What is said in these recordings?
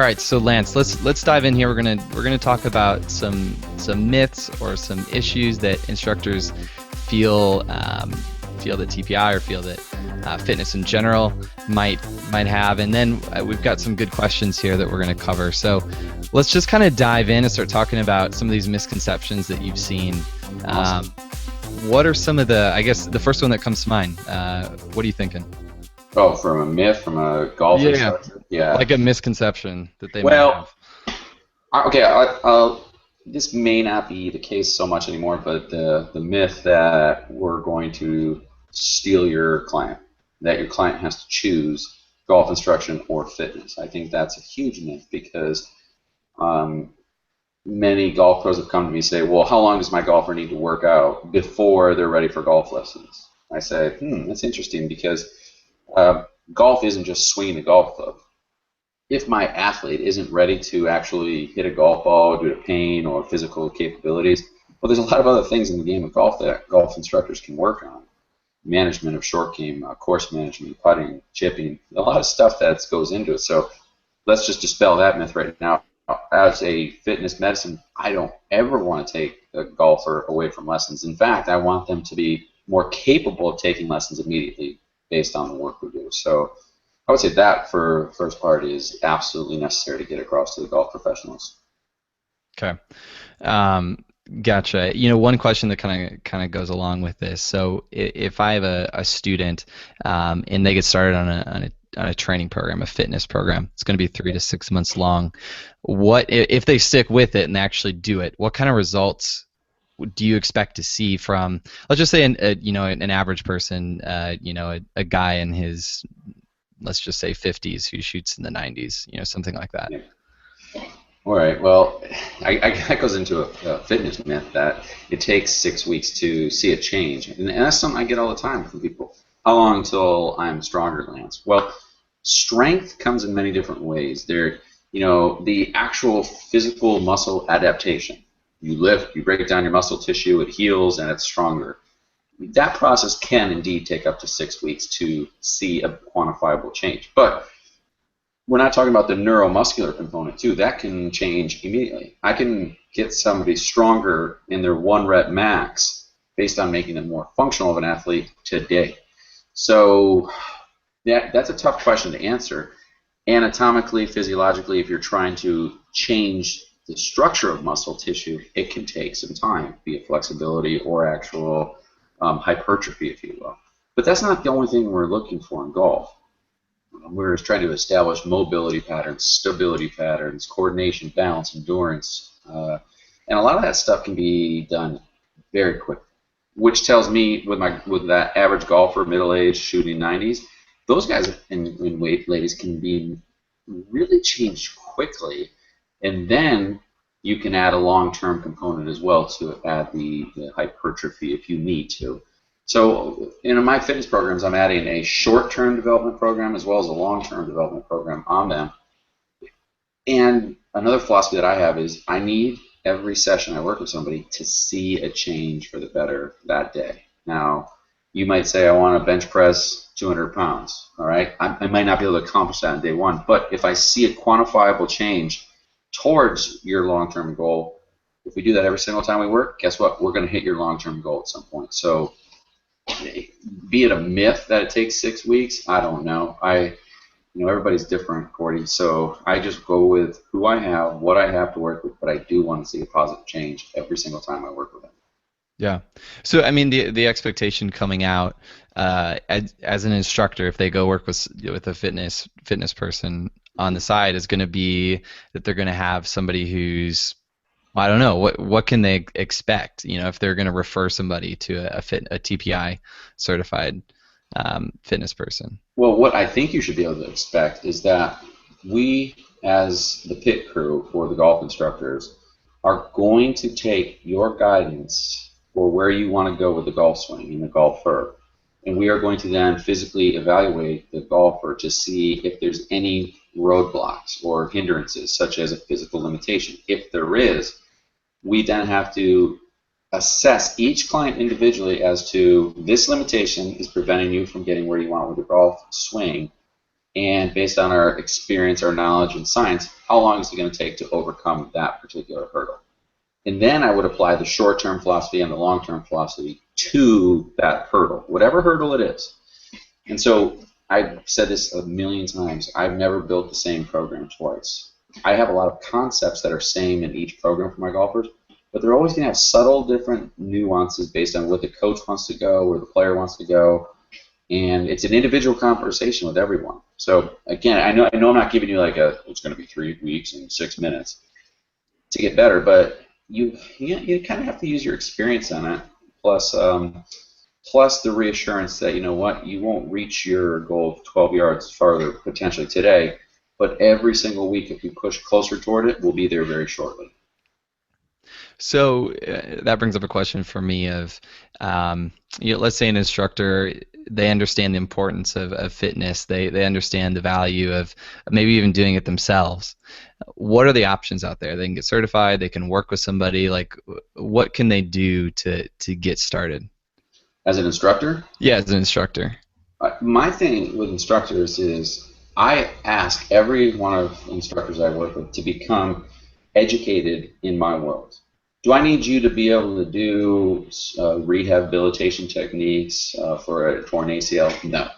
right, so Lance, let's dive in here. We're gonna talk about some myths or some issues that instructors feel that TPI or feel that fitness in general might have, and then we've got some good questions here that we're going to cover. So let's just kind of dive in and start talking about some of these misconceptions that you've seen. Awesome. What are some of the, I guess the first one that comes to mind, what are you thinking? Oh, from a myth, from a golf instructor? Yeah. Like a misconception that they might Well, have. okay, this may not be the case so much anymore, but the myth that we're going to steal your client, that your client has to choose golf instruction or fitness. I think that's a huge myth because many golf pros have come to me and say, well, how long does my golfer need to work out before they're ready for golf lessons? I say, that's interesting because golf isn't just swinging the golf club. If my athlete isn't ready to actually hit a golf ball due to pain or physical capabilities, well, there's a lot of other things in the game of golf that golf instructors can work on. Management of short game, course management, putting, chipping, a lot of stuff that goes into it. So let's just dispel that myth right now. As a fitness medicine, I don't ever want to take a golfer away from lessons. In fact, I want them to be more capable of taking lessons immediately based on the work we do. So I would say that for first part is absolutely necessary to get across to the golf professionals. Okay. Gotcha. One question that kind of goes along with this. So if I have a student and they get started on a training program, a fitness program, it's going to be 3 to 6 months long. What if they stick with it and actually do it? What kind of results do you expect to see from, let's just say, an average person, a guy in his, let's just say 50s who shoots in the 90s, something like that. Yeah. All right. Well, that goes into a fitness myth that it takes 6 weeks to see a change, and that's something I get all the time from people. How long until I'm stronger, Lance? Well, strength comes in many different ways. The actual physical muscle adaptation. You lift, you break down your muscle tissue, it heals, and it's stronger. That process can indeed take up to 6 weeks to see a quantifiable change. But we're not talking about the neuromuscular component too. That can change immediately. I can get somebody stronger in their 1 rep max based on making them more functional of an athlete today. So that's a tough question to answer. Anatomically, physiologically, if you're trying to change the structure of muscle tissue, it can take some time, be it flexibility or actual hypertrophy, if you will. But that's not the only thing we're looking for in golf. We're trying to establish mobility patterns, stability patterns, coordination, balance, endurance, and a lot of that stuff can be done very quick. Which tells me, with that average golfer, middle-aged, shooting 90s, those guys in weight, ladies, can be really changed quickly, and then you can add a long-term component as well to add the hypertrophy if you need to. So in my fitness programs, I'm adding a short-term development program as well as a long-term development program on them. And another philosophy that I have is I need every session I work with somebody to see a change for the better that day. Now, you might say I want to bench press 200 pounds, all right? I might not be able to accomplish that on day one, but if I see a quantifiable change towards your long-term goal, if we do that every single time we work, guess what? We're going to hit your long-term goal at some point. So be it a myth that it takes 6 weeks, I don't know. Everybody's different, Cordy. So I just go with who I have, what I have to work with, but I do want to see a positive change every single time I work with them. Yeah. So I mean, the expectation coming out as an instructor, if they go work with a fitness person on the side, is going to be that they're going to have somebody who's, I don't know, what can they expect? If they're going to refer somebody to a TPI certified fitness person. Well, what I think you should be able to expect is that we, as the pit crew for the golf instructors, are going to take your guidance for where you want to go with the golf swing and the golfer, and we are going to then physically evaluate the golfer to see if there's any roadblocks or hindrances, such as a physical limitation. If there is, we then have to assess each client individually as to this limitation is preventing you from getting where you want with your golf swing. and based on our experience, our knowledge, and science, how long is it going to take to overcome that particular hurdle? And then I would apply the short-term philosophy and the long-term philosophy to that hurdle, whatever hurdle it is. And so I've said this a million times. I've never built the same program twice. I have a lot of concepts that are same in each program for my golfers, but they're always going to have subtle different nuances based on what the coach wants to go, where the player wants to go, and it's an individual conversation with everyone. So again, I know I'm not giving you like it's going to be 3 weeks and 6 minutes to get better, but you kind of have to use your experience on it, plus plus the reassurance that you know what, you won't reach your goal of 12 yards farther potentially today, but every single week if you push closer toward it, we'll be there very shortly. So that brings up a question for me of, let's say an instructor, they understand the importance of fitness. They understand the value of maybe even doing it themselves. What are the options out there? They can get certified. They can work with somebody. Like, what can they do to get started? As an instructor, Yeah, as an instructor. my thing with instructors is I ask every one of the instructors I work with to become educated in my world. Do I need you to be able to do rehabilitation techniques for a torn ACL? No.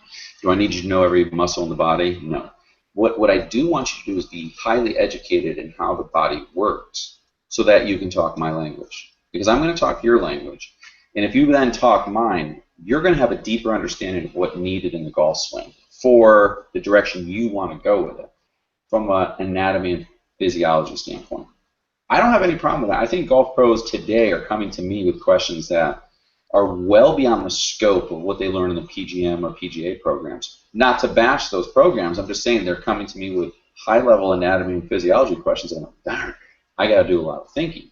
Do I need you to know every muscle in the body? No. What I do want you to do is be highly educated in how the body works so that you can talk my language. Because I'm going to talk your language. And if you then talk mine, you're going to have a deeper understanding of what's needed in the golf swing for the direction you want to go with it from an anatomy and physiology standpoint. I don't have any problem with that. I think golf pros today are coming to me with questions that are well beyond the scope of what they learn in the PGM or PGA programs. Not to bash those programs, I'm just saying they're coming to me with high-level anatomy and physiology questions, and I'm like, darn, I got to do a lot of thinking.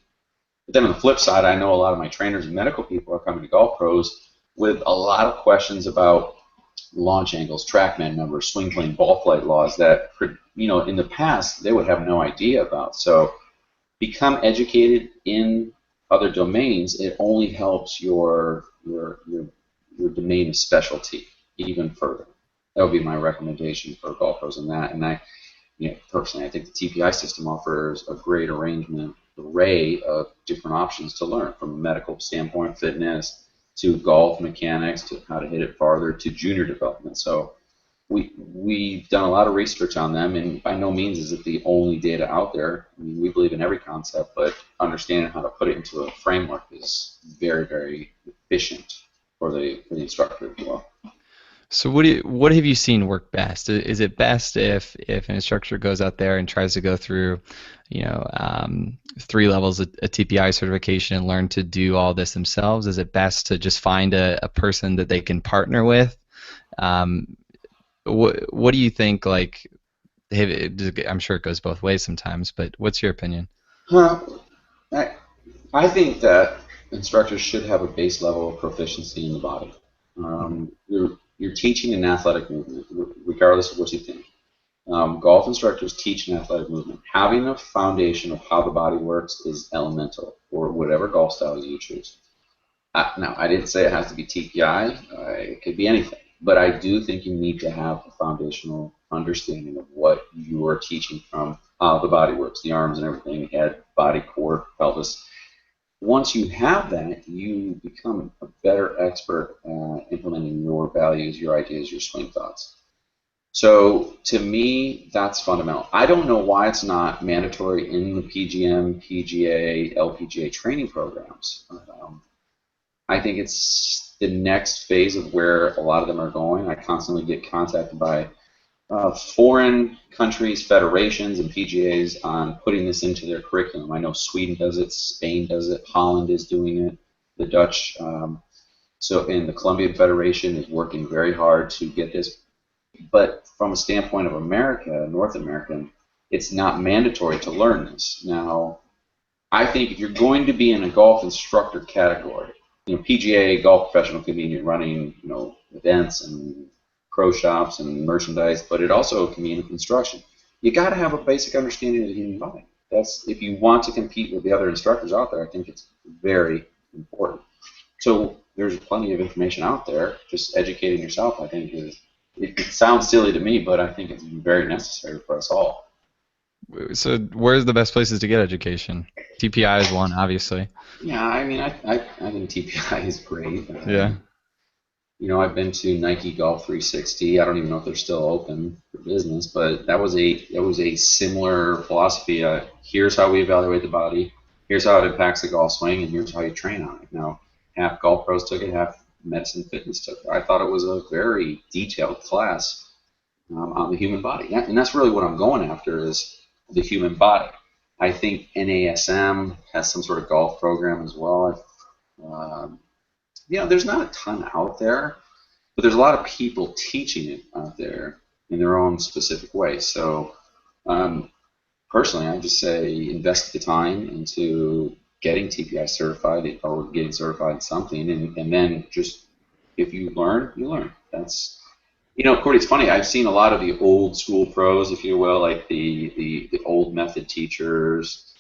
But then on the flip side, I know a lot of my trainers and medical people are coming to golf pros with a lot of questions about launch angles, TrackMan numbers, swing plane, ball flight laws that, in the past they would have no idea about. So become educated in other domains. It only helps your domain of specialty even further. That would be my recommendation for golf pros in that. And personally, I think the TPI system offers a great array of different options to learn from a medical standpoint, fitness, to golf mechanics, to how to hit it farther, to junior development. So we've done a lot of research on them, and by no means is it the only data out there. I mean, we believe in every concept, but understanding how to put it into a framework is very, very efficient for the instructor as well. So what have you seen work best? Is it best if an instructor goes out there and tries to go through, 3 levels of a TPI certification and learn to do all this themselves? Is it best to just find a person that they can partner with? What do you think? Like, I'm sure it goes both ways sometimes, but what's your opinion? I, I think that instructors should have a base level of proficiency in the body. You're teaching an athletic movement, regardless of what you think. Golf instructors teach an athletic movement. Having a foundation of how the body works is elemental for whatever golf style you choose. Now, I didn't say it has to be TPI. It could be anything. But I do think you need to have a foundational understanding of what you are teaching from how the body works, the arms and everything, head, body, core, pelvis. Once you have that, you become a better expert at implementing your values, your ideas, your swing thoughts. So to me, that's fundamental. I don't know why it's not mandatory in the PGM, PGA, LPGA training programs. I think it's the next phase of where a lot of them are going. I constantly get contacted by foreign countries, federations, and PGAs on putting this into their curriculum. I know Sweden does it, Spain does it, Holland is doing it, the Dutch. And the Colombian Federation is working very hard to get this. But from a standpoint of America, North American, it's not mandatory to learn this. Now, I think if you're going to be in a golf instructor category, PGA golf professional could mean you're running, events and pro shops and merchandise, but it also can mean construction. You got to have a basic understanding of the human body. That's if you want to compete with the other instructors out there. I think it's very important. So there's plenty of information out there. Just educating yourself, I think, is it sounds silly to me, but I think it's very necessary for us all. So where's the best places to get education? TPI is one, obviously. Yeah, I mean, I think TPI is great. Yeah. I've been to Nike Golf 360. I don't even know if they're still open for business, but that was a similar philosophy. Here's how we evaluate the body. Here's how it impacts the golf swing, and here's how you train on it. Now, half golf pros took it, half medicine fitness took it. I thought it was a very detailed class on the human body, and that's really what I'm going after is the human body. I think NASM has some sort of golf program as well. Um, there's not a ton out there, but there's a lot of people teaching it out there in their own specific way. So um, personally, I just say invest the time into getting TPI certified or getting certified in something, and then just if you learn, you learn. Corey, it's funny. I've seen a lot of the old school pros, if you will, like the old method teachers,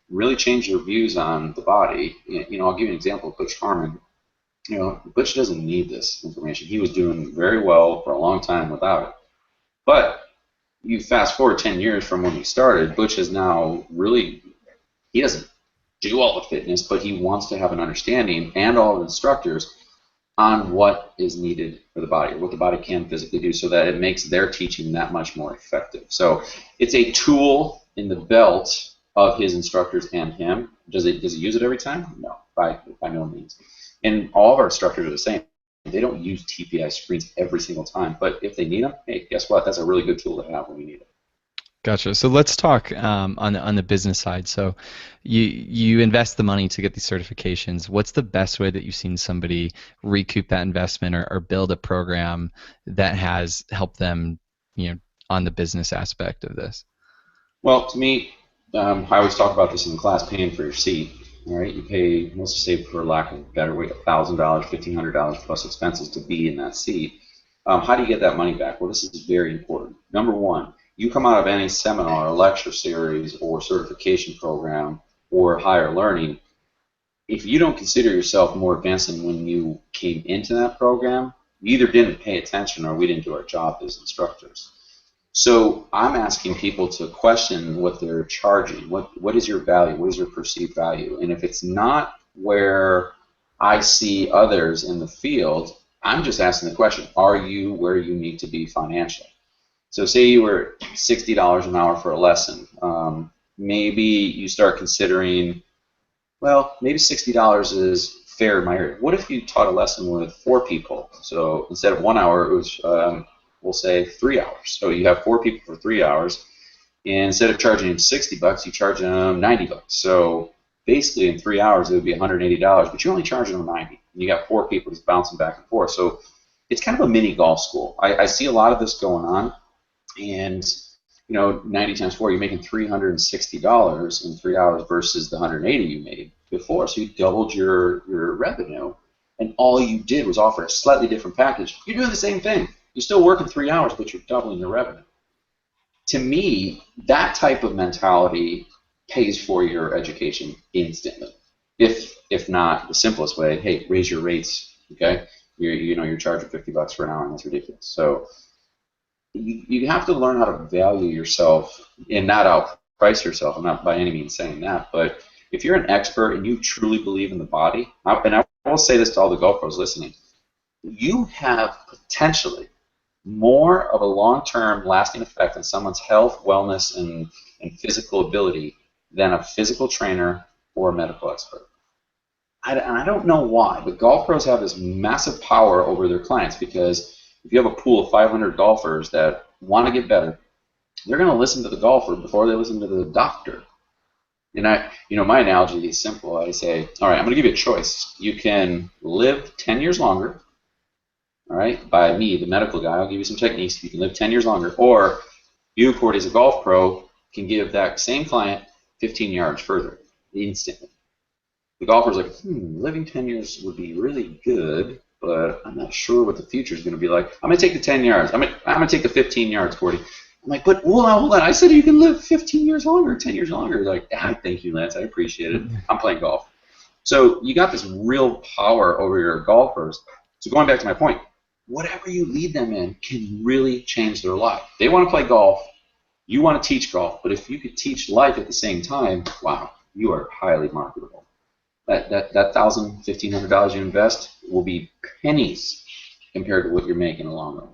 really change their views on the body. I'll give you an example. Butch Harmon. Butch doesn't need this information. He was doing very well for a long time without it. But you fast forward 10 years from when he started, Butch has now really, he doesn't do all the fitness, but he wants to have an understanding and all the instructors on what is needed for the body, what the body can physically do, so that it makes their teaching that much more effective. So it's a tool in the belt of his instructors and him. Does he use it every time? No, by no means. And all of our instructors are the same. They don't use TPI screens every single time, but if they need them, hey, guess what? That's a really good tool to have when we need it. Gotcha. So let's talk on the business side. So you invest the money to get these certifications. What's the best way that you've seen somebody recoup that investment or build a program that has helped them, on the business aspect of this? Well, to me, I always talk about this in class, paying for your seat. All right, you pay, let's just say for lack of a better way, $1,000, $1,500 plus expenses to be in that seat. How do you get that money back? Well, this is very important. Number one, you come out of any seminar, lecture series, or certification program, or higher learning, if you don't consider yourself more advanced than when you came into that program, you either didn't pay attention or we didn't do our job as instructors. So I'm asking people to question what they're charging. What is your value? What is your perceived value? And if it's not where I see others in the field, I'm just asking the question, are you where you need to be financially? So say you were $60 an hour for a lesson. Maybe you start considering, well, maybe $60 is fair in my area. What if you taught a lesson with 4 people? So instead of 1 hour, it was, we'll say, 3 hours. So you have 4 people for 3 hours. And instead of charging them $60, you charge them $90. So basically in 3 hours, it would be $180, but you're only charging them 90. And you got 4 people just bouncing back and forth. So it's kind of a mini golf school. I see a lot of this going on. And 90 times 4, you're making $360 in 3 hours versus the 180 you made before. So you doubled your revenue, and all you did was offer a slightly different package. You're doing the same thing. You're still working 3 hours, but you're doubling your revenue. To me, that type of mentality pays for your education instantly. If not the simplest way, hey, raise your rates. Okay, you're charging $50 for an hour, and that's ridiculous. So you have to learn how to value yourself and not outprice yourself. I'm not by any means saying that, but if you're an expert and you truly believe in the body, and I will say this to all the golf pros listening, you have potentially more of a long-term lasting effect on someone's health, wellness, and physical ability than a physical trainer or a medical expert. And I don't know why, but golf pros have this massive power over their clients because if you have a pool of 500 golfers that want to get better, they're going to listen to the golfer before they listen to the doctor. And my analogy is simple. I say, all right, I'm going to give you a choice. You can live 10 years longer, all right, by me, the medical guy. I'll give you some techniques. You can live 10 years longer. Or you, Cordy, as a golf pro, can give that same client 15 yards further instantly. The golfer's like, living 10 years would be really good, but I'm not sure what the future is going to be like. I'm going to take the 10 yards. I'm going to take the 15 yards, Cordy. I'm like, but hold on. I said you can live 15 years longer, 10 years longer. Like, thank you, Lance. I appreciate it. I'm playing golf. So you got this real power over your golfers. So going back to my point, whatever you lead them in can really change their life. They want to play golf, you want to teach golf, but if you could teach life at the same time, wow, you are highly marketable. That $1,000, $1,500 you invest will be pennies compared to what you're making in the long run.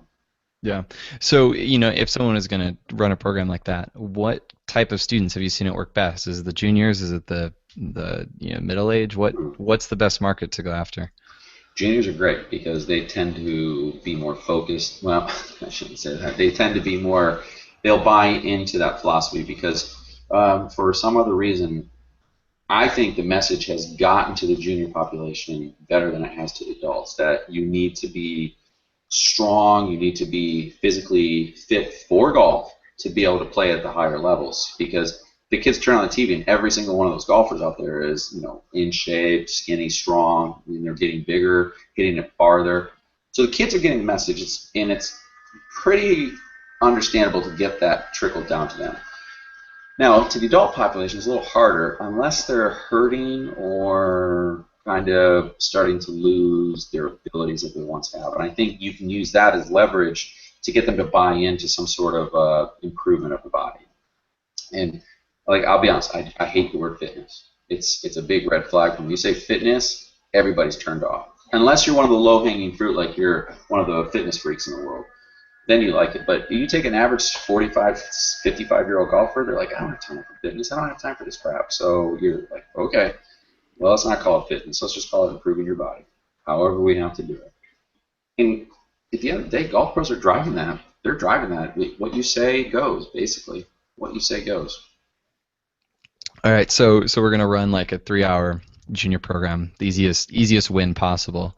Yeah. So, if someone is going to run a program like that, what type of students have you seen it work best? Is it the juniors? Is it the middle age? What's the best market to go after? Juniors are great because they tend to be more focused. Well, I shouldn't say that. They tend to be more, they'll buy into that philosophy because for some other reason, I think the message has gotten to the junior population better than it has to the adults, that you need to be strong, you need to be physically fit for golf to be able to play at the higher levels. Because the kids turn on the TV and every single one of those golfers out there is, in shape, skinny, strong, and they're getting bigger, hitting it farther. So the kids are getting the message, and it's pretty understandable to get that trickled down to them. Now, to the adult population, it's a little harder unless they're hurting or kind of starting to lose their abilities that they once have. And I think you can use that as leverage to get them to buy into some sort of improvement of the body. And like, I'll be honest, I hate the word fitness. It's a big red flag. When you say fitness, everybody's turned off. Unless you're one of the low-hanging fruit, like you're one of the fitness freaks in the world, then you like it. But you take an average 45, 55-year-old golfer, they're like, I don't have time for fitness. I don't have time for this crap. So you're like, okay, well, let's not call it fitness. Let's just call it improving your body, however we have to do it. And at the end of the day, golf pros are driving that. They're driving that. What you say goes, basically. What you say goes. All right, so we're gonna run like a 3 hour junior program, the easiest win possible.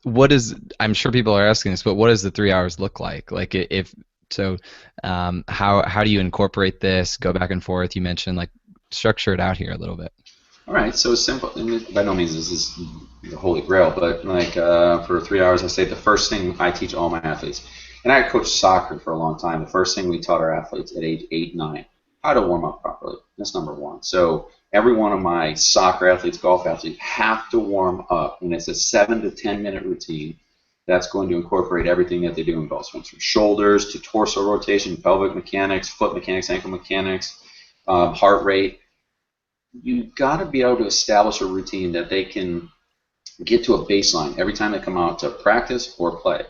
What is I'm sure people are asking this, but what does the 3 hours look like? Like if so, how do you incorporate this? Go back and forth. You mentioned like structure it out here a little bit. All right, so simple. And by no means this is the holy grail, but like for 3 hours, I say the first thing I teach all my athletes, and I coached soccer for a long time. The first thing we taught our athletes at age 8, 9, how to warm up properly. That's number one. So every one of my soccer athletes, golf athletes, have to warm up, and it's a 7 to 10 minute routine that's going to incorporate everything that they do in golf swings, from shoulders to torso rotation, pelvic mechanics, foot mechanics, ankle mechanics, heart rate. You've got to be able to establish a routine that they can get to a baseline every time they come out to practice or play.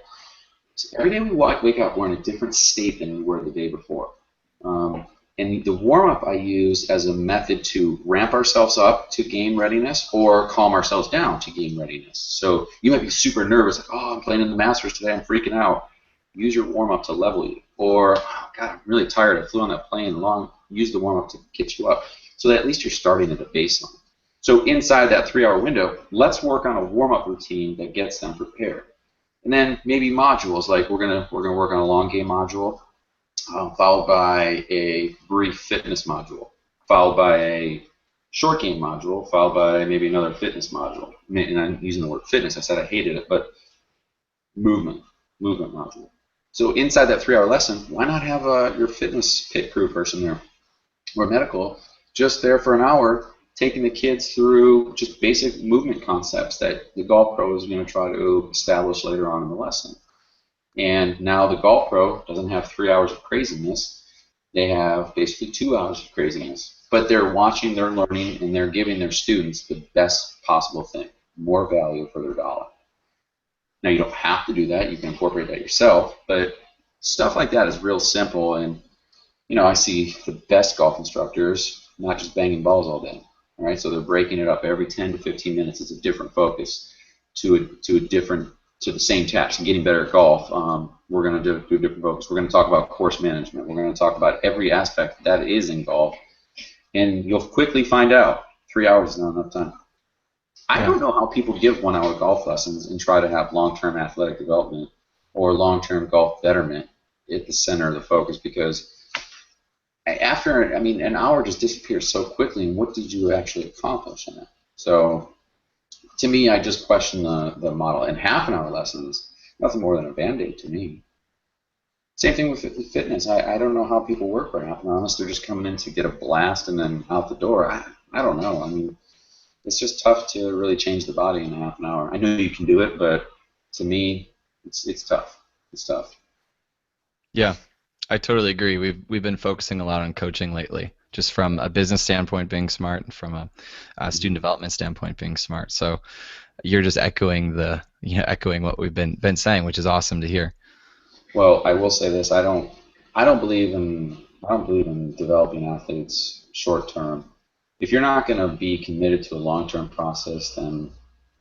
So every day we wake up, we're in a different state than we were the day before. And the warm-up I use as a method to ramp ourselves up to game readiness or calm ourselves down to game readiness. So you might be super nervous, like, oh, I'm playing in the Masters today, I'm freaking out. Use your warm-up to level you. Or, oh, God, I'm really tired, I flew on that plane long. Use the warm-up to get you up. So that at least you're starting at a baseline. So inside that 3 hour window, let's work on a warm-up routine that gets them prepared. And then maybe modules, like we're gonna work on a long game module, followed by a brief fitness module, followed by a short game module, followed by maybe another fitness module. And I'm using the word fitness. I said I hated it, but movement module. So inside that 3 hour lesson, why not have your fitness pit crew person there or medical just there for an hour, taking the kids through just basic movement concepts that the golf pro is going to try to establish later on in the lesson. And now the golf pro doesn't have 3 hours of craziness. They have basically 2 hours of craziness. But they're watching, they're learning, and they're giving their students the best possible thing, more value for their dollar. Now, you don't have to do that. You can incorporate that yourself. But stuff like that is real simple. And, I see the best golf instructors not just banging balls all day. All right, so they're breaking it up every 10 to 15 minutes. It's a different focus to the same task and getting better at golf. We're going to do a different focus. We're going to talk about course management. We're going to talk about every aspect that is in golf, and you'll quickly find out 3 hours is not enough time. I don't know how people give 1 hour golf lessons and try to have long-term athletic development or long-term golf betterment at the center of the focus, because an hour just disappears so quickly, and what did you actually accomplish in it? So to me, I just question the model. And half an hour lessons, nothing more than a Band-Aid to me. Same thing with fitness. I don't know how people work for half an hour unless they're just coming in to get a blast and then out the door. I don't know. I mean, it's just tough to really change the body in half an hour. I know you can do it, but to me, It's tough. It's tough. Yeah, I totally agree. We've been focusing a lot on coaching lately, just from a business standpoint being smart and from a student Mhm. development standpoint being smart. So you're just echoing echoing what we've been saying, which is awesome to hear. Well, I will say this: I don't believe in developing athletes short term. If you're not going to be committed to a long term process, then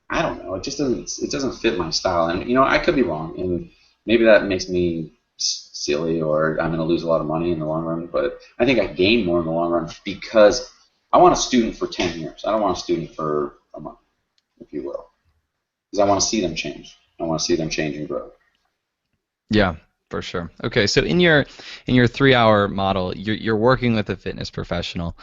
I don't know. It doesn't fit my style. And I could be wrong, and maybe that makes me silly, or I'm going to lose a lot of money in the long run. But I think I gain more in the long run because I want a student for 10 years. I don't want a student for a month, if you will, because I want to see them change. I want to see them change and grow. Yeah, for sure. Okay, so in your 3 hour model, you're working with a fitness professional.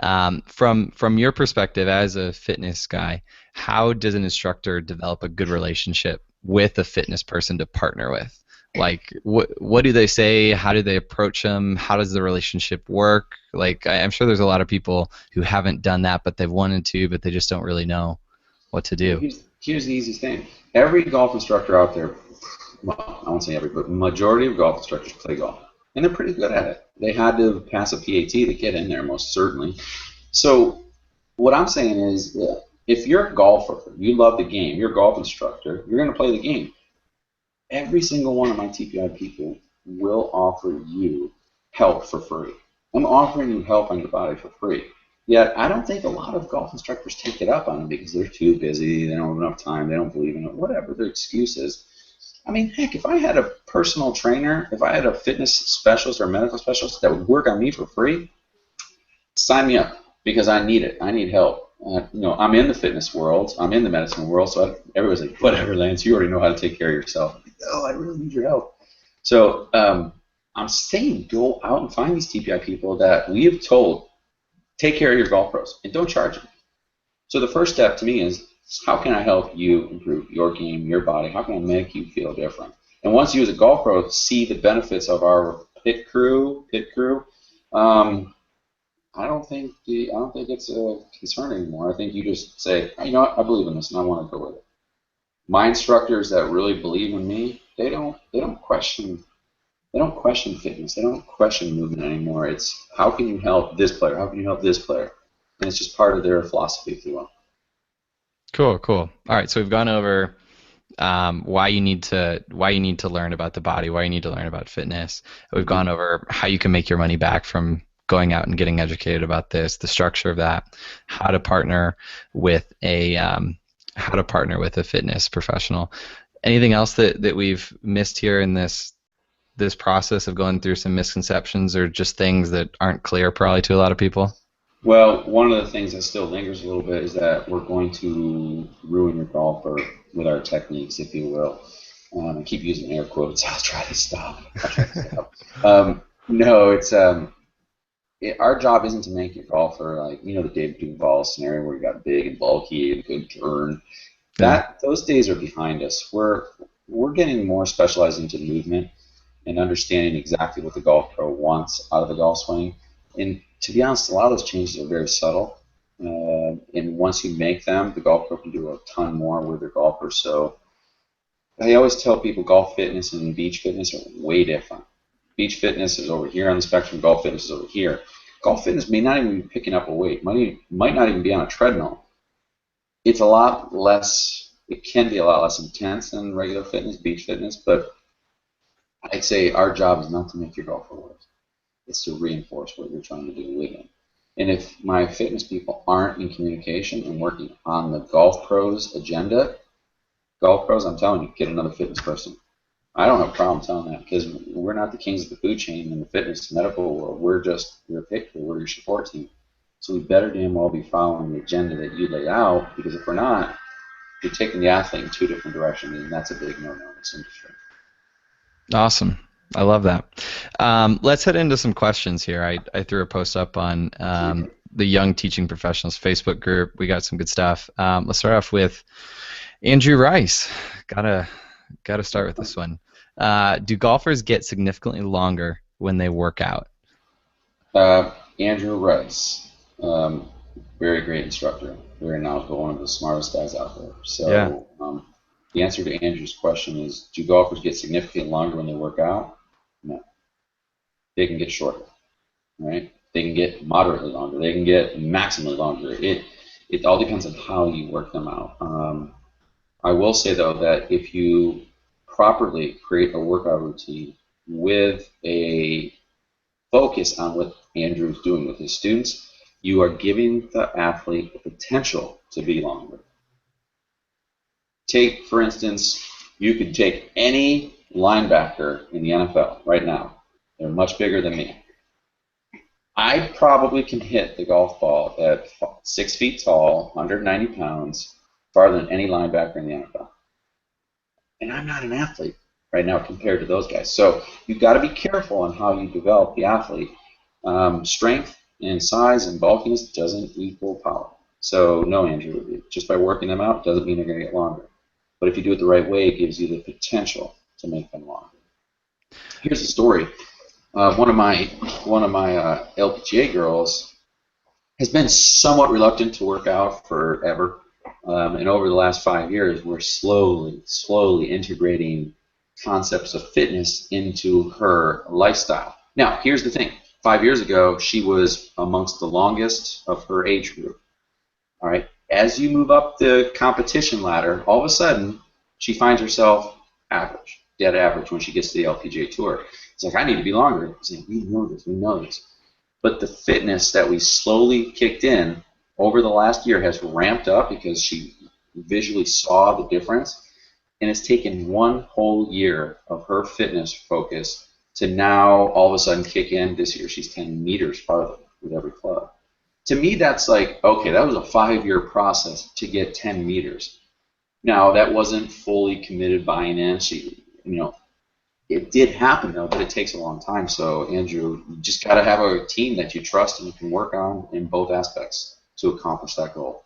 From your perspective as a fitness guy, how does an instructor develop a good relationship with a fitness person to partner with? Like, what do they say? How do they approach them? How does the relationship work? Like, I'm sure there's a lot of people who haven't done that, but they've wanted to, but they just don't really know what to Well, do. here's the easiest thing. Every golf instructor out there, well, I won't say every, but majority of golf instructors play golf, and they're pretty good at it. They had to pass a PAT to get in there, most certainly. So what I'm saying is, if you're a golfer, you love the game, you're a golf instructor, you're going to play the game. Every single one of my TPI people will offer you help for free. I'm offering you help on your body for free. Yet I don't think a lot of golf instructors take it up on it because they're too busy, they don't have enough time, they don't believe in it, whatever their excuse is. I mean, heck, if I had a personal trainer, if I had a fitness specialist or a medical specialist that would work on me for free, sign me up because I need it. I need help. I'm in the fitness world. I'm in the medicine world. So everybody's like, whatever, Lance, you already know how to take care of yourself. I'm like, no, I really need your help. So I'm saying go out and find these TPI people that we have told take care of your golf pros and don't charge them. So the first step to me is how can I help you improve your game, your body? How can I make you feel different? And once you as a golf pro see the benefits of our pit crew, um, I don't think it's a concern anymore. I think you just say, "Oh, you know what, I believe in this and I want to go with it." My instructors that really believe in me, they don't question fitness. They don't question movement anymore. It's how can you help this player? How can you help this player? And it's just part of their philosophy, if you will. Cool, cool. All right, so we've gone over why you need to learn about the body, why you need to learn about fitness. We've Mm-hmm. gone over how you can make your money back from going out and getting educated about this, the structure of that, how to partner with a fitness professional. Anything else that we've missed here in this process of going through some misconceptions or just things that aren't clear probably to a lot of people? Well, one of the things that still lingers a little bit is that we're going to ruin your golfer with our techniques, if you will. I keep using air quotes. I'll try to stop. I'll try to stop. No, our job isn't to make your golfer like the David Duval scenario where you got big and bulky and good turn. Yeah. That those days are behind us. We're getting more specialized into movement and understanding exactly what the golf pro wants out of the golf swing. And to be honest, a lot of those changes are very subtle. And once you make them, the golf pro can do a ton more with their golfers. So I always tell people golf fitness and beach fitness are way different. Beach fitness is over here on the spectrum. Golf fitness is over here. Golf fitness may not even be picking up a weight. Might not even be on a treadmill. It's a lot less. It can be a lot less intense than regular fitness, beach fitness. But I'd say our job is not to make your golfer worse. It's to reinforce what you're trying to do with them. And if my fitness people aren't in communication and working on the golf pros agenda, golf pros, I'm telling you, get another fitness person. I don't have a problem telling that because we're not the kings of the food chain in the fitness medical world. We're a picture, we're your support team. So we better damn well be following the agenda that you lay out because if we're not, you're taking the athlete in two different directions, and that's a big no-no in this industry. Awesome. I love that. Let's head into some questions here. I threw a post up on the Young Teaching Professionals Facebook group. We got some good stuff. Let's start off with Andrew Rice. Gotta start with this one. Do golfers get significantly longer when they work out? Andrew Rice, um, very great instructor, very knowledgeable, one of the smartest guys out there. Yeah. The answer to Andrew's question is, do golfers get significantly longer when they work out? No. They can get shorter, right? They can get moderately longer. They can get maximally longer. It all depends on how you work them out. I will say, though, that if you properly create a workout routine with a focus on what Andrew's doing with his students, you are giving the athlete the potential to be longer. Take, for instance, you could take any linebacker in the NFL right now. They're much bigger than me. I probably can hit the golf ball at 6 feet tall, 190 pounds, farther than any linebacker in the NFL. And I'm not an athlete right now compared to those guys. So you've got to be careful on how you develop the athlete. Strength and size and bulkiness doesn't equal power. So no, Andrew, just by working them out doesn't mean they're going to get longer. But if you do it the right way, it gives you the potential to make them longer. Here's a story. One of my LPGA girls has been somewhat reluctant to work out forever, and over the last 5 years, we're slowly integrating concepts of fitness into her lifestyle. Now, here's the thing: 5 years ago, she was amongst the longest of her age group. All right. As you move up the competition ladder, all of a sudden, she finds herself average, dead average when she gets to the LPGA Tour. It's like, I need to be longer. It's like, we know this. But the fitness that we slowly kicked in over the last year has ramped up because she visually saw the difference. And it's taken one whole year of her fitness focus to now all of a sudden kick in. This year, she's 10 meters farther with every club. To me, that's like, okay, that was a 5-year process to get 10 meters. Now, that wasn't fully committed buying in. It did happen, though, but it takes a long time. So, Andrew, you just got to have a team that you trust and you can work on in both aspects to accomplish that goal.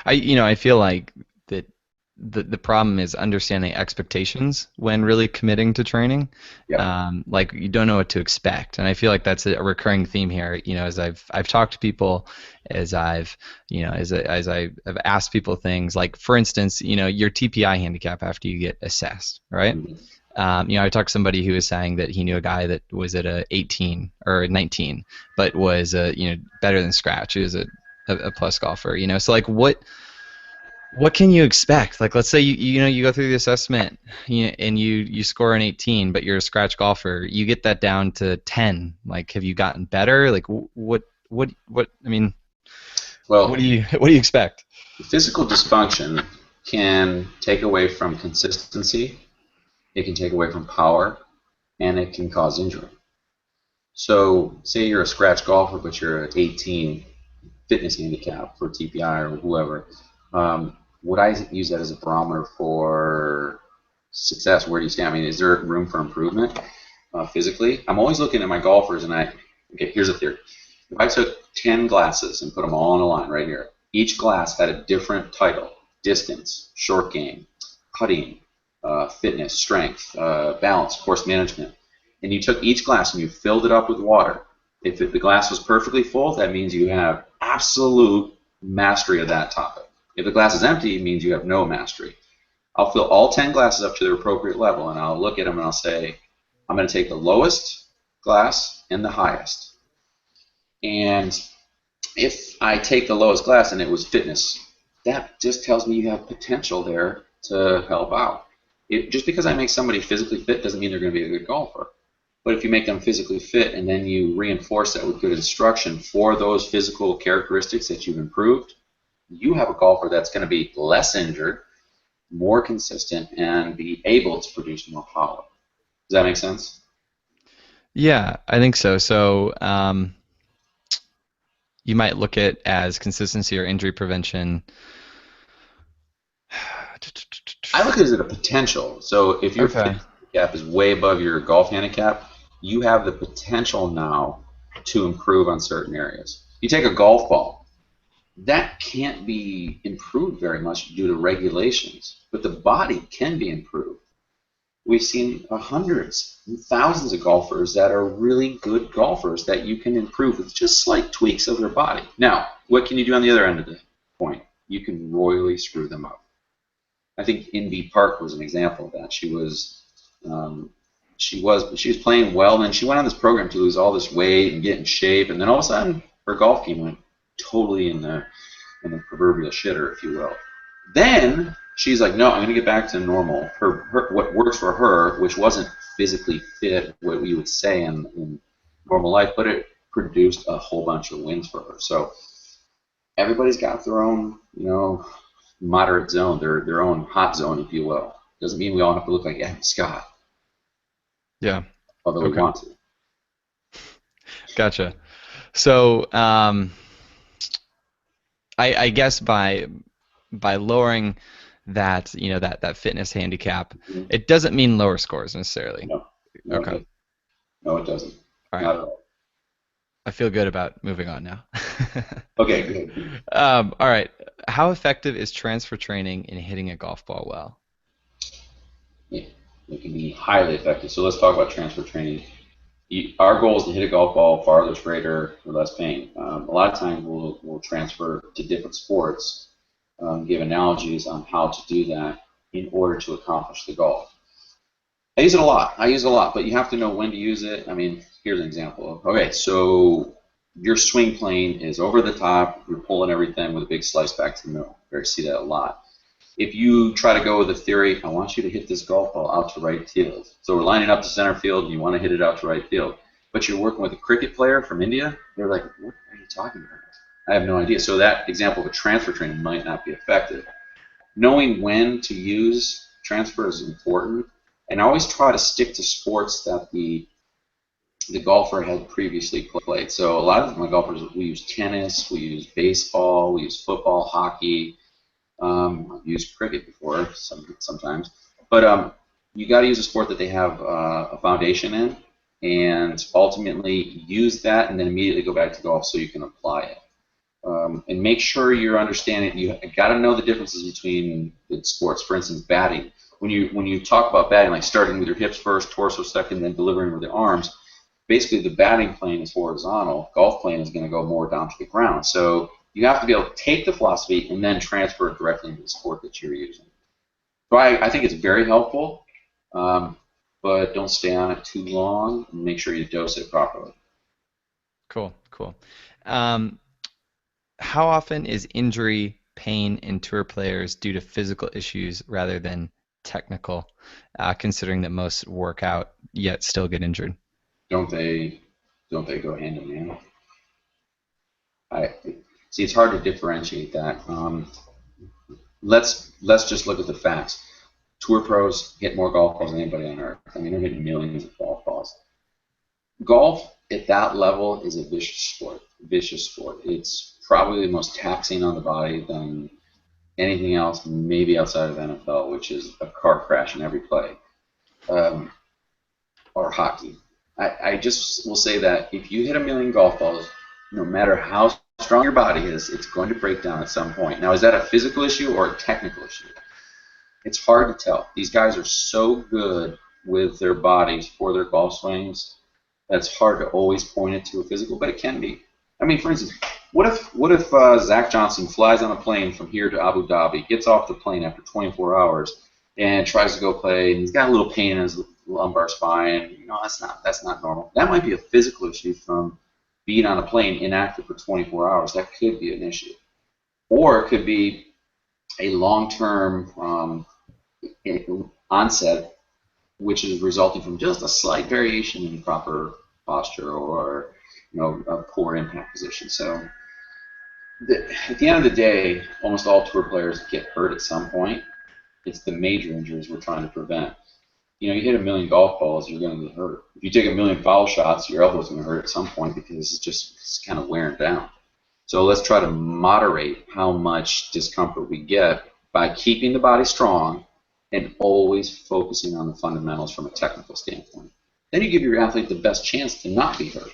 I feel like that the problem is understanding expectations when really committing to training. Yep. Like you don't know what to expect, and I feel like that's a recurring theme here. As I've talked to people, as I've I've asked people things like, for instance, your TPI handicap after you get assessed, right? Mm-hmm. I talked to somebody who was saying that he knew a guy that was at a 18 or a 19, but was better than scratch. He was a plus golfer. So like what can you expect? Like, let's say you go through the assessment, and you score an 18, but you're a scratch golfer. You get that down to 10. Like, have you gotten better? Like, what? I mean, Well, what do you expect? physical dysfunction can take away from consistency, it can take away from power, and it can cause injury. So, say you're a scratch golfer, but you're at 18 fitness handicap for TPI or whoever. Would I use that as a barometer for success? Where do you stand? I mean, is there room for improvement physically? I'm always looking at my golfers, and okay, here's a theory. If I took 10 glasses and put them all on a line right here, each glass had a different title: distance, short game, putting, fitness, strength, balance, course management. And you took each glass and you filled it up with water. If the glass was perfectly full, that means you have absolute mastery of that topic. If the glass is empty, it means you have no mastery. I'll fill all 10 glasses up to their appropriate level, and I'll look at them and I'll say, I'm going to take the lowest glass and the highest. And if I take the lowest glass and it was fitness, that just tells me you have potential there to help out. Just because I make somebody physically fit doesn't mean they're going to be a good golfer. But if you make them physically fit and then you reinforce that with good instruction for those physical characteristics that you've improved, you have a golfer that's going to be less injured, more consistent, and be able to produce more power. Does that make sense? Yeah, I think so. So you might look at as consistency or injury prevention. I look at it as a potential. So if your Okay. fitness handicap is way above your golf handicap, you have the potential now to improve on certain areas. You take a golf ball, that can't be improved very much due to regulations, but the body can be improved. We've seen hundreds and thousands of golfers that are really good golfers that you can improve with just slight tweaks of their body. Now, what can you do on the other end of the point? You can royally screw them up. I think Inbee Park was an example of that. Um, she was playing well, and she went on this program to lose all this weight and get in shape, and then all of a sudden her golf game went totally in the proverbial shitter, if you will. Then she's like, no, I'm going to get back to normal. Her what works for her, which wasn't physically fit, what we would say in normal life, but it produced a whole bunch of wins for her. So everybody's got their own, moderate zone, their own hot zone, if you will. Doesn't mean we all have to look like Evan Scott, Yeah. although we Okay. want to. Gotcha. So, I guess by lowering that, that fitness handicap, Mhm. it doesn't mean lower scores necessarily. No, no, it Okay. doesn't. No, it doesn't. All right. Not at all. I feel good about moving on now. Okay, good. All right. How effective is transfer training in hitting a golf ball well? Yeah, it can be highly effective. So let's talk about transfer training. Our goal is to hit a golf ball farther, straighter, with less pain. A lot of times we'll transfer to different sports, give analogies on how to do that in order to accomplish the goal. I use it a lot. But you have to know when to use it. I mean, here's an example. Okay, so your swing plane is over the top. You're pulling everything with a big slice back to the middle. You see that a lot. If you try to go with the theory, I want you to hit this golf ball out to right field. So we're lining up to center field, and you want to hit it out to right field. But you're working with a cricket player from India. They're like, what are you talking about? I have no idea. So that example of a transfer training might not be effective. Knowing when to use transfer is important. And I always try to stick to sports that the golfer had previously played. So a lot of my golfers, we use tennis, we use baseball, we use football, hockey. I've used cricket before sometimes, but you got to use a sport that they have a foundation in, and ultimately use that, and then immediately go back to golf so you can apply it. And make sure you're understanding. You got to know the differences between the sports. For instance, batting. When you talk about batting, like starting with your hips first, torso second, then delivering with the arms, basically the batting plane is horizontal. Golf plane is going to go more down to the ground. So you have to be able to take the philosophy and then transfer it directly into the sport that you're using. So I think it's very helpful, um, but don't stay on it too long, and make sure you dose it properly. Cool, cool. Um, how often is injury, pain in tour players due to physical issues rather than technical, considering that most work out yet still get injured? Don't they? Don't they go hand in hand? I see. It's hard to differentiate that. Let's just look at the facts. Tour pros hit more golf balls than anybody on earth. I mean, they're hitting millions of golf balls. Golf at that level is a vicious sport. Vicious sport. It's probably the most taxing on the body than anything else, maybe outside of NFL, which is a car crash in every play, um, or hockey. I just will say that if you hit a million golf balls, no matter how strong your body is, it's going to break down at some point. Now, is that a physical issue or a technical issue? It's hard to tell. These guys are so good with their bodies for their golf swings. That's hard to always point it to a physical, but it can be. I mean, for instance, what if Zach Johnson flies on a plane from here to Abu Dhabi, gets off the plane after 24 hours, and tries to go play, and he's got a little pain in his lumbar spine. That's not normal. That might be a physical issue from being on a plane inactive for 24 hours. That could be an issue, or it could be a long-term onset, which is resulting from just a slight variation in proper posture or a poor impact position. So at the end of the day, almost all tour players get hurt at some point. It's the major injuries we're trying to prevent. You hit a million golf balls, you're going to get hurt. If you take a million foul shots, your elbow's going to hurt at some point because it's kind of wearing down. So let's try to moderate how much discomfort we get by keeping the body strong and always focusing on the fundamentals from a technical standpoint. Then you give your athlete the best chance to not be hurt.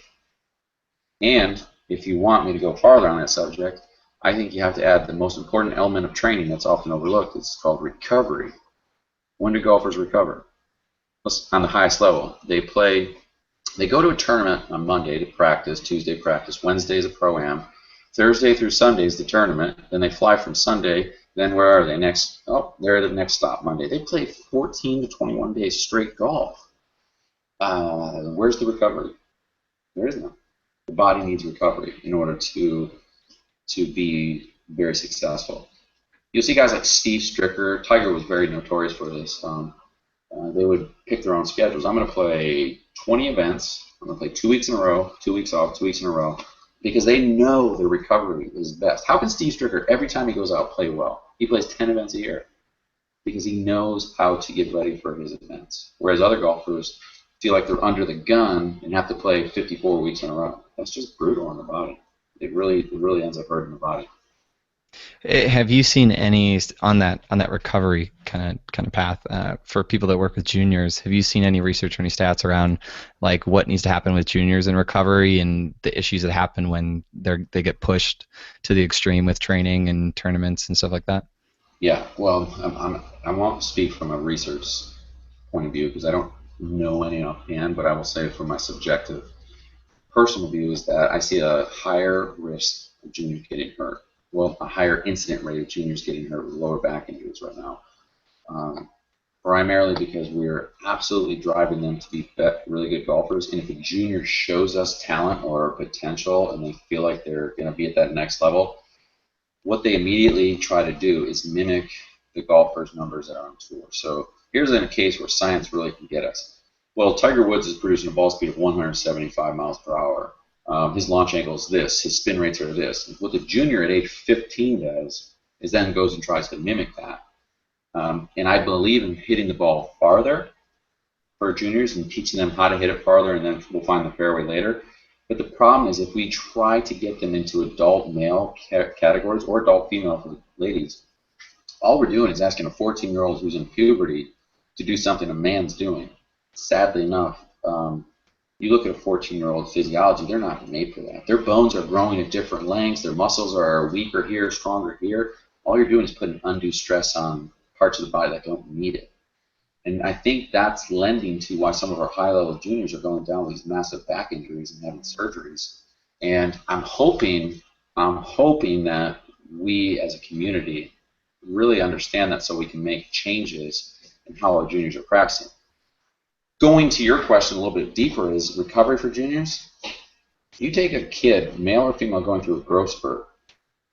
And if you want me to go farther on that subject, I think you have to add the most important element of training that's often overlooked. It's called recovery. When do golfers recover? On the highest level, they go to a tournament on Monday to practice, Tuesday practice, Wednesday is a pro-am, Thursday through Sunday is the tournament, then they fly from Sunday Then where are they next? Oh, they're at the next stop Monday. They play 14 to 21 days straight golf. Where's the recovery? There is none. The body needs recovery in order to be very successful. You'll see guys like Steve Stricker. Tiger was very notorious for this. They would pick their own schedules. I'm going to play 20 events. I'm going to play 2 weeks in a row, 2 weeks off, 2 weeks in a row, because they know their recovery is best. How can Steve Stricker, every time he goes out, play well? He plays 10 events a year because he knows how to get ready for his events. Whereas other golfers feel like they're under the gun and have to play 54 weeks in a row. That's just brutal on the body. It really ends up hurting the body. Have you seen any on that recovery kind of path for people that work with juniors? Have you seen any research or any stats around like what needs to happen with juniors in recovery and the issues that happen when they get pushed to the extreme with training and tournaments and stuff like that? Yeah, well, I won't speak from a research point of view because I don't know any offhand, but I will say from my subjective personal view is that I see a higher risk of juniors getting hurt. Well, a higher incident rate of juniors getting hurt with lower back injuries right now. Um, Primarily because we're absolutely driving them to be really good golfers. And if a junior shows us talent or potential and they feel like they're going to be at that next level, what they immediately try to do is mimic the golfers' numbers that are on tour. So here's in a case where science really can get us. Well, Tiger Woods is producing a ball speed of 175 miles per hour. His launch angle is this. His spin rates are this. What the junior at age 15 does is then goes and tries to mimic that. And I believe in hitting the ball farther for juniors and teaching them how to hit it farther, and then we'll find the fairway later. But the problem is if we try to get them into adult male categories or adult female for the ladies, all we're doing is asking a 14-year-old who's in puberty to do something a man's doing. Sadly enough, you look at a 14-year-old physiology, they're not made for that. Their bones are growing at different lengths. Their muscles are weaker here, stronger here. All you're doing is putting undue stress on parts of the body that don't need it. And I think that's lending to why some of our high-level juniors are going down with these massive back injuries and having surgeries. And I'm hoping that we as a community really understand that so we can make changes in how our juniors are practicing. Going to your question a little bit deeper is recovery for juniors. You take a kid, male or female, going through a growth spurt,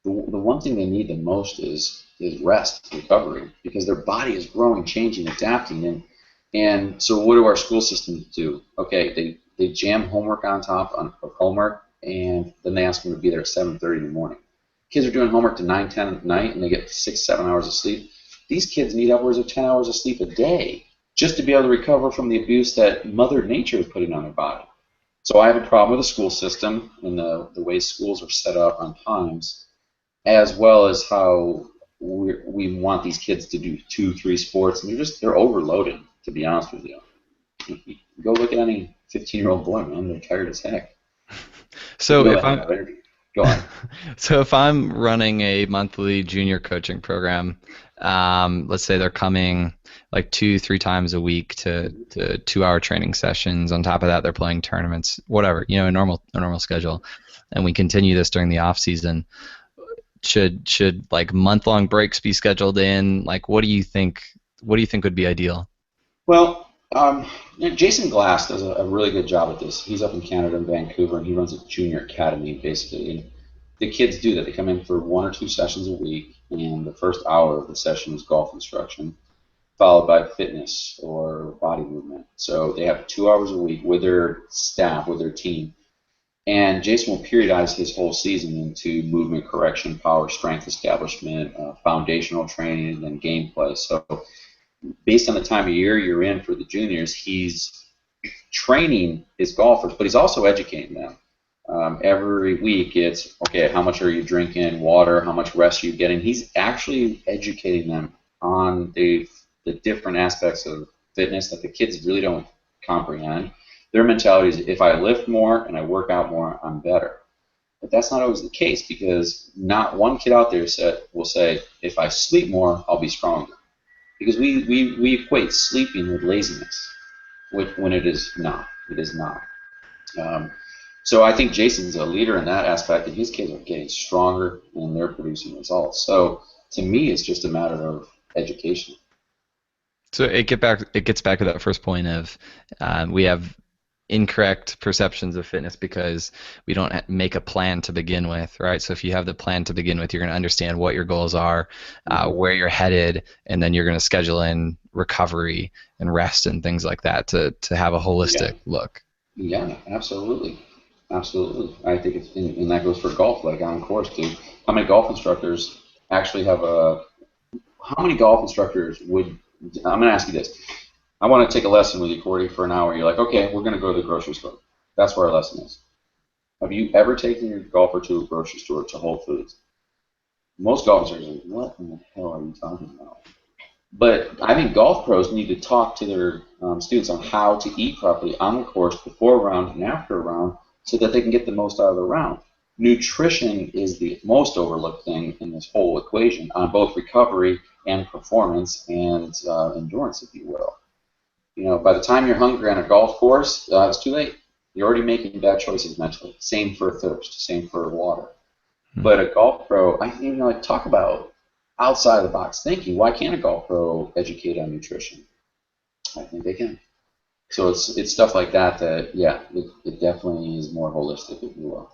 the one thing they need the most is rest, recovery, because their body is growing, changing, adapting. And so what do our school systems do? Okay, they jam homework on top of homework, and then they ask them to be there at 7:30 in the morning. Kids are doing homework to 9, 10 at night, and they get 6, 7 hours of sleep. These kids need upwards of 10 hours of sleep a day just to be able to recover from the abuse that Mother Nature is putting on their body. So I have a problem with the school system and the way schools are set up on times, as well as how we want these kids to do 2, 3 sports, and they're overloaded. To be honest with you, go look at any 15-year-old boy, man. They're tired as heck. So No, if they have I'm enough energy. Go on. so if I'm running a monthly junior coaching program, let's say they're coming like 2, 3 times a week to 2-hour training sessions. On top of that, they're playing tournaments, whatever, a normal schedule, and we continue this during the off season. Should like month-long breaks be scheduled in? Like, what do you think? What do you think would be ideal? Well, Jason Glass does a really good job at this. He's up in Canada in Vancouver, and he runs a junior academy basically. And the kids do that. They come in for 1 or 2 sessions a week, and the first hour of the session is golf instruction, followed by fitness or body movement. So they have 2 hours a week with their staff, with their team. And Jason will periodize his whole season into movement correction, power, strength establishment, foundational training, and then gameplay. So based on the time of year you're in for the juniors, he's training his golfers, but he's also educating them. Every week it's, okay, how much are you drinking, water, how much rest are you getting? He's actually educating them on the different aspects of fitness that the kids really don't comprehend. Their mentality is, if I lift more and I work out more, I'm better. But that's not always the case, because not one kid out there will say, if I sleep more, I'll be stronger. Because we equate sleeping with laziness, when it is not. It is not. So I think Jason's a leader in that aspect, and his kids are getting stronger and they're producing results. So To me, it's just a matter of education. So it gets back to that first point of we have incorrect perceptions of fitness because we don't make a plan to begin with, right? So if you have the plan to begin with, you're going to understand what your goals are, Hmm. where you're headed, and then you're going to schedule in recovery and rest and things like that to have a Yeah, holistic look. yeah, absolutely, absolutely. I think it's and that goes for golf, like on course too. How many golf instructors actually have a? How many golf instructors would? I'm going to ask you this. I want to take a lesson with you, Corey, for an hour. You're like, okay, we're going to go to the grocery store. That's where our lesson is. Have you ever taken your golfer to a grocery store to Whole Foods? Most golfers are like, what in the hell are you talking about? But I think golf pros need to talk to their students on how to eat properly on the course before a round and after a round so that they can get the most out of the round. Nutrition is the most overlooked thing in this whole equation on both recovery and performance and endurance, if you will. By the time you're hungry on a golf course, it's too late. You're already making bad choices mentally. Same for thirst. Same for water. Hmm. But a golf pro, like talk about outside of the box thinking. Why can't a golf pro educate on nutrition? I think they can. So it's stuff like that that yeah, it definitely is more holistic, if you will.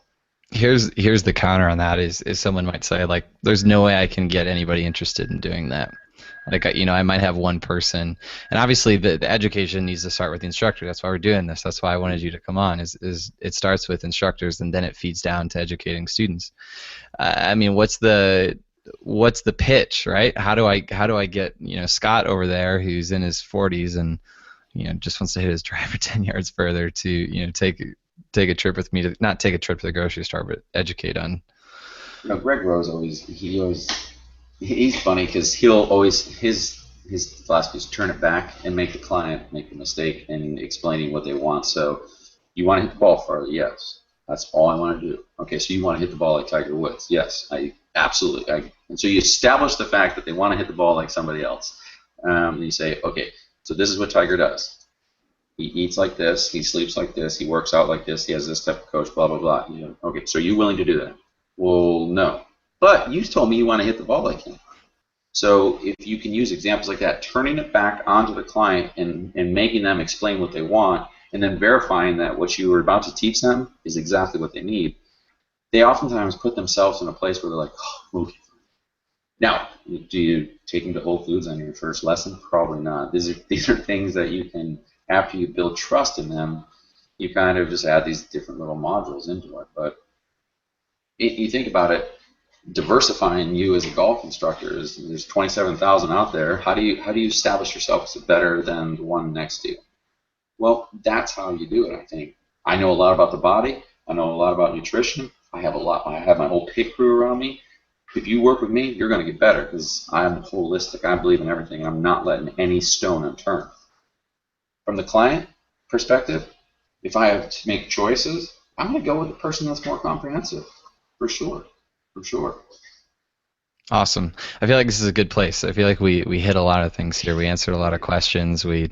Here's the counter on that is someone might say like there's no way I can get anybody interested in doing that. Like I might have one person, and obviously the education needs to start with the instructor. That's why we're doing this. That's why I wanted you to come on. Is it starts with instructors and then it feeds down to educating students. I mean, what's the pitch, right? How do I get Scott over there who's in his 40s and just wants to hit his driver 10 yards further to take a trip with me to not take a trip to the grocery store, but educate on. Greg Rose he's funny because he'll always his philosophy is turn it back and make the client make the mistake in explaining what they want. So you want to hit the ball farther? Yes. That's all I want to do. Okay, so you want to hit the ball like Tiger Woods? Yes, I absolutely. And so you establish the fact that they want to hit the ball like somebody else. And you say, okay, so this is what Tiger does. He eats like this. He sleeps like this. He works out like this. He has this type of coach. Blah blah blah. Okay, so you're willing to do that? Well, no. But you told me you want to hit the ball like him. So if you can use examples like that, turning it back onto the client and making them explain what they want, and then verifying that what you were about to teach them is exactly what they need, they oftentimes put themselves in a place where they're like, oh, okay. Now, do you take them to Whole Foods on your first lesson? Probably not. These are things that you can, after you build trust in them, you kind of just add these different little modules into it. But you think about it, diversifying you as a golf instructor is there's 27,000 out there. How do you establish yourself as better than the one next to you? Well, that's how you do it. I think I know a lot about the body. I know a lot about nutrition. I have my whole pit crew around me. If you work with me, you're going to get better because I'm holistic. I believe in everything, and I'm not letting any stone unturned. From the client perspective, if I have to make choices, I'm going to go with the person that's more comprehensive, for sure, for sure. Awesome. I feel like this is a good place. I feel like we hit a lot of things here. We answered a lot of questions. We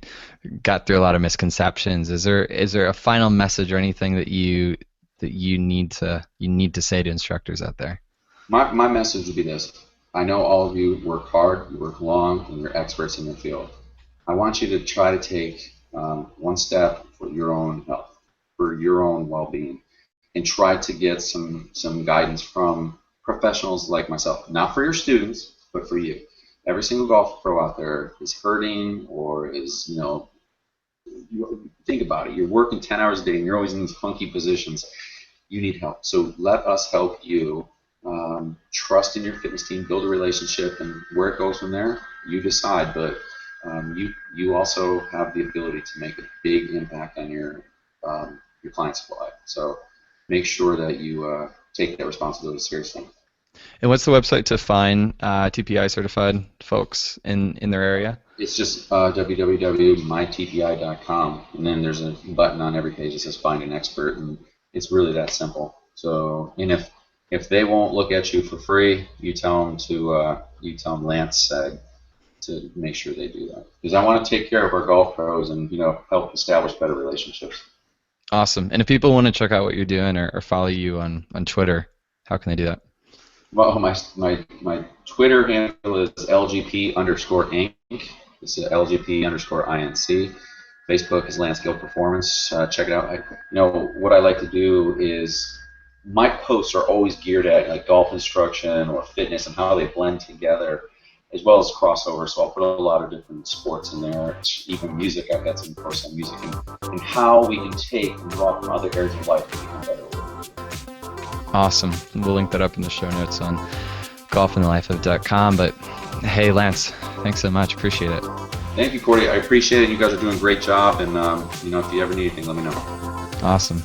got through a lot of misconceptions. Is there a final message or anything that you need to say to instructors out there? My message would be this. I know all of you work hard, you work long, and you're experts in your field. I want you to try to take one step for your own health, for your own well-being, and try to get some guidance from professionals like myself. Not for your students, but for you. Every single golf pro out there is hurting or is, think about it. You're working 10 hours a day and you're always in these funky positions. You need help. So let us help you trust in your fitness team, build a relationship, and where it goes from there, you decide. But you also have the ability to make a big impact on your client's life. So make sure that you take that responsibility seriously. And what's the website to find TPI certified folks in their area? It's just www.mytpi.com, and then there's a button on every page that says "Find an Expert," and it's really that simple. So, and if they won't look at you for free, you tell them Lance said to make sure they do that because I want to take care of our golf pros and help establish better relationships. Awesome. And if people want to check out what you're doing or follow you on Twitter, how can they do that? Well, my Twitter handle is LGP_Inc. It's LGP underscore INC. Facebook is Lance Gill Performance. Check it out. What I like to do is my posts are always geared at like golf instruction or fitness and how they blend together, as well as crossover. So I'll put a lot of different sports in there, even music. I've got some course on music and how we can take and draw from other areas of life to become better. Awesome. We'll link that up in the show notes on golfinthelifeof.com. But hey, Lance, thanks so much. Appreciate it. Thank you, Cordy. I appreciate it. You guys are doing a great job. And, if you ever need anything, let me know. Awesome.